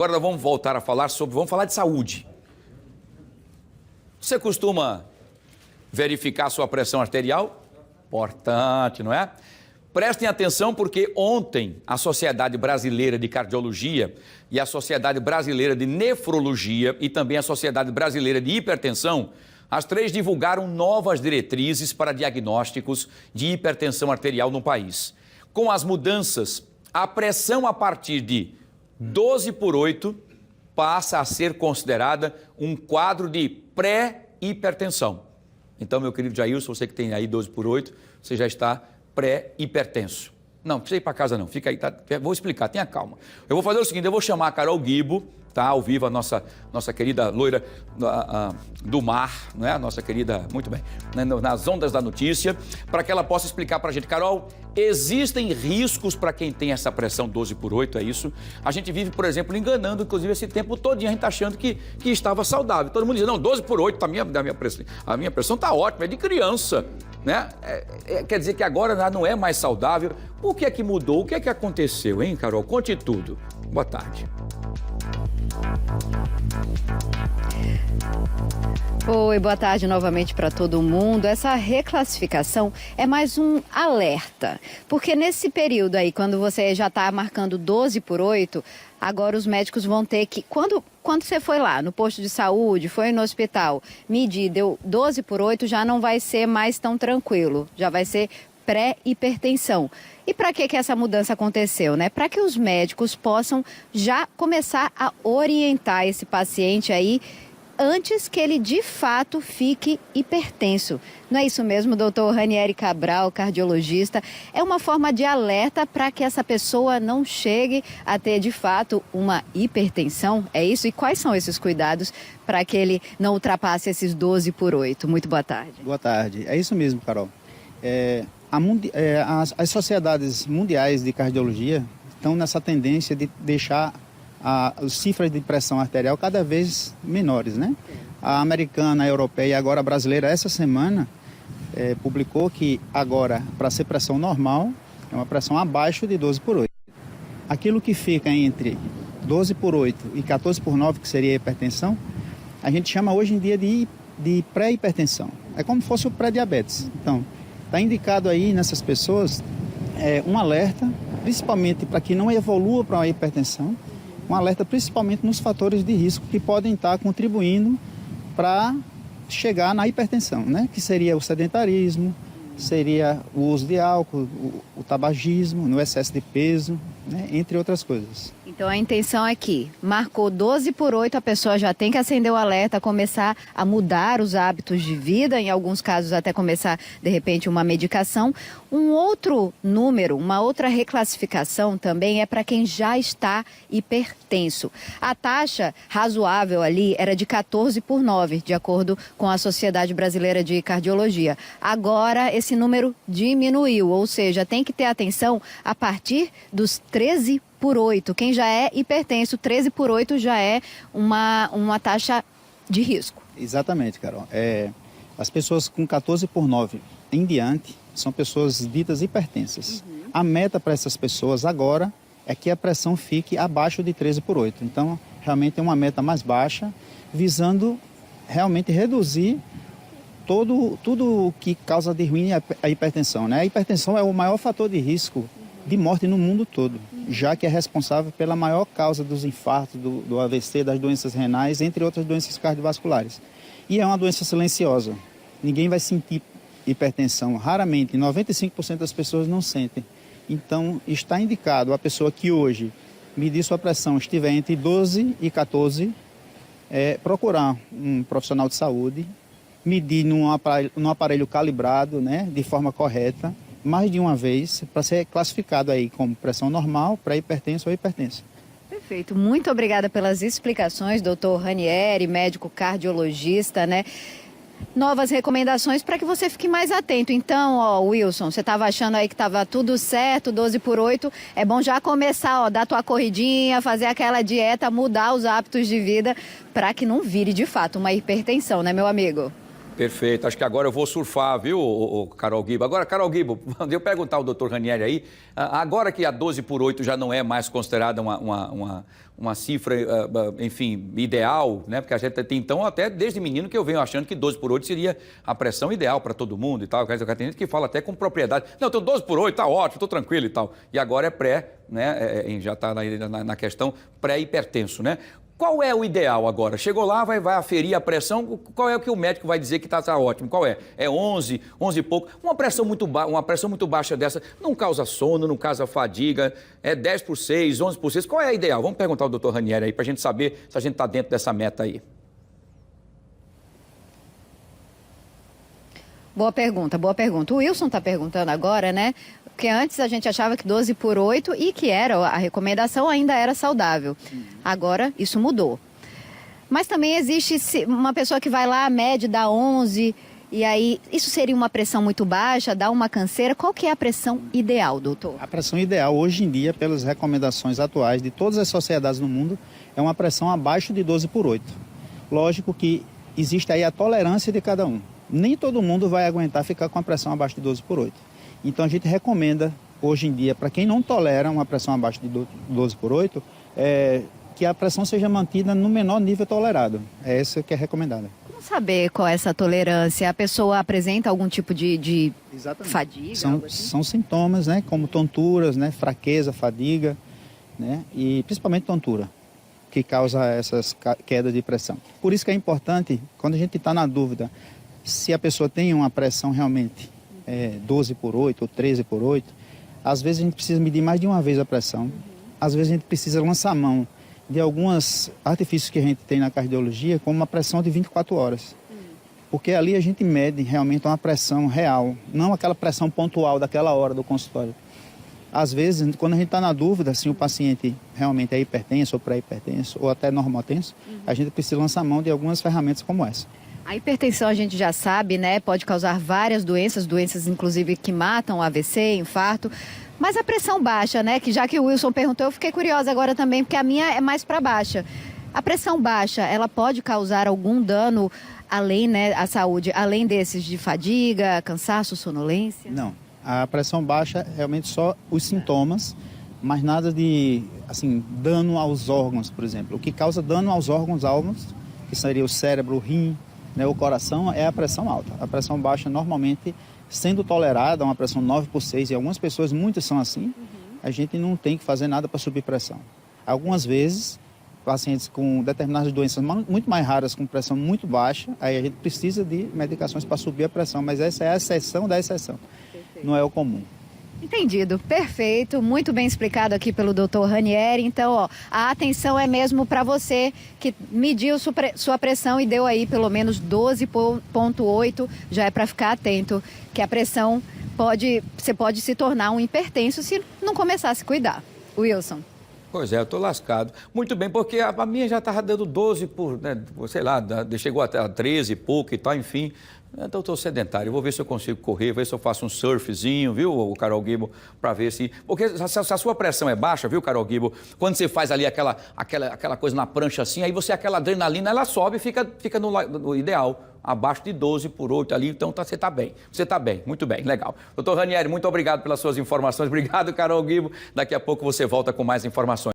Agora nós vamos voltar a falar vamos falar de saúde. Você costuma verificar a sua pressão arterial? Importante, não é? Prestem atenção porque ontem a Sociedade Brasileira de Cardiologia e a Sociedade Brasileira de Nefrologia e também a Sociedade Brasileira de Hipertensão, as três divulgaram novas diretrizes para diagnósticos de hipertensão arterial no país. Com as mudanças, a pressão a partir de 12/8 passa a ser considerada um quadro de pré-hipertensão. Então, meu querido Jailson, você que tem aí 12/8, você já está pré-hipertenso. Não, não precisa ir para casa não, fica aí, tá? Vou explicar, tenha calma. Eu vou fazer o seguinte, eu vou chamar a Carol Guibo, tá? Ao vivo, a nossa querida loira do mar, não é? A nossa querida, muito bem, né? Nas ondas da notícia, para que ela possa explicar para a gente. Carol, existem riscos para quem tem essa pressão 12/8, é isso? A gente vive, por exemplo, enganando, inclusive, esse tempo todinho, a gente está achando que estava saudável. Todo mundo diz, não, 12/8, a minha pressão está ótima, é de criança, né? Quer dizer que agora não é mais saudável. O que é que mudou? O que é que aconteceu, hein, Carol? Conte tudo. Boa tarde. Oi, boa tarde novamente para todo mundo. Essa reclassificação é mais um alerta, porque nesse período aí, quando você já está marcando 12/8, agora os médicos vão ter que, quando você foi lá no posto de saúde, foi no hospital, medir, deu 12/8, já não vai ser mais tão tranquilo, já vai ser pré-hipertensão. E para que essa mudança aconteceu, né? Para que os médicos possam já começar a orientar esse paciente aí antes que ele de fato fique hipertenso. Não é isso mesmo, doutor Ranieri Cabral, cardiologista? É uma forma de alerta para que essa pessoa não chegue a ter de fato uma hipertensão? É isso? E quais são esses cuidados para que ele não ultrapasse esses 12/8? Muito boa tarde. Boa tarde. É isso mesmo, Carol. As sociedades mundiais de cardiologia estão nessa tendência de deixar as cifras de pressão arterial cada vez menores, né? A americana, a europeia e agora a brasileira, essa semana, publicou que agora, para ser pressão normal, é uma pressão abaixo de 12/8. Aquilo que fica entre 12/8 e 14/9, que seria a hipertensão, a gente chama hoje em dia de pré-hipertensão. É como se fosse o pré-diabetes. Então, está indicado aí nessas pessoas um alerta, principalmente para que não evolua para uma hipertensão, um alerta principalmente nos fatores de risco que podem estar contribuindo para chegar na hipertensão, né? Que seria o sedentarismo, seria o uso de álcool, o tabagismo, no excesso de peso, né? Entre outras coisas. Então a intenção é que marcou 12/8, a pessoa já tem que acender o alerta, começar a mudar os hábitos de vida, em alguns casos até começar de repente uma medicação. Um outro número, uma outra reclassificação também é para quem já está hipertenso. A taxa razoável ali era de 14/9, de acordo com a Sociedade Brasileira de Cardiologia. Agora esse número diminuiu, ou seja, tem que ter atenção a partir dos 13/8. Quem já é hipertenso, 13/8 já é uma taxa de risco. Exatamente, Carol. As pessoas com 14/9 em diante são pessoas ditas hipertensas. A meta para essas pessoas agora é que a pressão fique abaixo de 13/8. Então, realmente é uma meta mais baixa, visando realmente reduzir tudo o que causa de ruim a hipertensão, né? A hipertensão é o maior fator de risco de morte no mundo todo, já que é responsável pela maior causa dos infartos, do AVC, das doenças renais, entre outras doenças cardiovasculares. E é uma doença silenciosa. Ninguém vai sentir hipertensão, raramente, 95% das pessoas não sentem. Então, está indicado a pessoa que hoje medir sua pressão estiver entre 12 e 14, procurar um profissional de saúde, medir num aparelho calibrado, né, de forma correta, mais de uma vez, para ser classificado aí como pressão normal, pré-hipertenso ou hipertenso. Perfeito. Muito obrigada pelas explicações, doutor Ranieri, médico cardiologista, né? Novas recomendações para que você fique mais atento. Então, Wilson, você estava achando aí que estava tudo certo, 12/8, é bom já começar, dar tua corridinha, fazer aquela dieta, mudar os hábitos de vida para que não vire de fato uma hipertensão, né, meu amigo? Perfeito. Acho que agora eu vou surfar, viu, Carol Guibo? Agora, Carol Guibo, deixa eu perguntar ao doutor Ranieri aí, agora que a 12/8 já não é mais considerada uma cifra, enfim, ideal, né? Porque a gente tem, então, até desde menino que eu venho achando que 12/8 seria a pressão ideal para todo mundo e tal. Tem gente que fala até com propriedade. Não, então 12/8 tá ótimo, estou tranquilo e tal. E agora é pré, né? Já está na questão pré-hipertenso, né? Qual é o ideal agora? Chegou lá, vai aferir a pressão, qual é o que o médico vai dizer que está ótimo? Qual é? É 11, 11 e pouco? Uma pressão muito baixa dessa não causa sono, não causa fadiga, é 10/6, 11/6, qual é a ideal? Vamos perguntar ao doutor Ranieri aí para a gente saber se a gente está dentro dessa meta aí. Boa pergunta, boa pergunta. O Wilson está perguntando agora, né? Porque antes a gente achava que 12/8 e que a recomendação ainda era saudável. Agora isso mudou. Mas também existe uma pessoa que vai lá, mede, dá 11, e aí isso seria uma pressão muito baixa, dá uma canseira. Qual que é a pressão ideal, doutor? A pressão ideal hoje em dia, pelas recomendações atuais de todas as sociedades no mundo, é uma pressão abaixo de 12/8. Lógico que existe aí a tolerância de cada um. Nem todo mundo vai aguentar ficar com a pressão abaixo de 12/8. Então a gente recomenda hoje em dia, para quem não tolera uma pressão abaixo de 12/8, que a pressão seja mantida no menor nível tolerado. É essa que é recomendada. Como saber qual é essa tolerância? A pessoa apresenta algum tipo de Exatamente. fadiga? São sintomas, né, como tonturas, né, fraqueza, fadiga, né, e principalmente tontura, que causa essas quedas de pressão. Por isso que é importante, quando a gente está na dúvida, se a pessoa tem uma pressão realmente 12/8 ou 13/8, às vezes a gente precisa medir mais de uma vez a pressão. Às vezes a gente precisa lançar mão de alguns artifícios que a gente tem na cardiologia, como uma pressão de 24 horas. Porque ali a gente mede realmente uma pressão real, não aquela pressão pontual daquela hora do consultório. Às vezes, quando a gente está na dúvida se o paciente realmente é hipertenso ou pré-hipertenso ou até normotenso, a gente precisa lançar mão de algumas ferramentas como essa. A hipertensão a gente já sabe, né? Pode causar várias doenças inclusive que matam, AVC, infarto. Mas a pressão baixa, né? Que já que o Wilson perguntou, eu fiquei curiosa agora também, porque a minha é mais para baixa. A pressão baixa, ela pode causar algum dano além, né, à saúde, além desses de fadiga, cansaço, sonolência? Não. A pressão baixa é realmente só os sintomas, mas nada de, assim, dano aos órgãos, por exemplo. O que causa dano aos órgãos alvos, que seria o cérebro, o rim, né, o coração, é a pressão alta. A pressão baixa, normalmente, sendo tolerada, uma pressão 9/6, e algumas pessoas, muitas são assim, a gente não tem que fazer nada para subir pressão. Algumas vezes, pacientes com determinadas doenças muito mais raras, com pressão muito baixa, aí a gente precisa de medicações para subir a pressão, mas essa é a exceção da exceção. Perfeito. Não é o comum. Entendido, perfeito, muito bem explicado aqui pelo Dr. Ranieri. Então, ó, a atenção é mesmo para você que mediu sua pressão e deu aí pelo menos 12/8, já é para ficar atento, que a pressão você pode se tornar um hipertenso se não começar a se cuidar. Wilson. Pois é, eu estou lascado. Muito bem, porque a minha já estava dando 12 sei lá, chegou até a 13 e pouco e tal, enfim. Então, eu estou sedentário, eu vou ver se eu consigo correr, ver se eu faço um surfzinho, viu, Carol Guibo, para ver se... Porque se a sua pressão é baixa, viu, Carol Guibo, quando você faz ali aquela coisa na prancha assim, aí aquela adrenalina, ela sobe e fica no ideal, abaixo de 12/8 ali, então você está bem. Você está bem, muito bem, legal. Doutor Ranieri, muito obrigado pelas suas informações, obrigado, Carol Guibo. Daqui a pouco você volta com mais informações.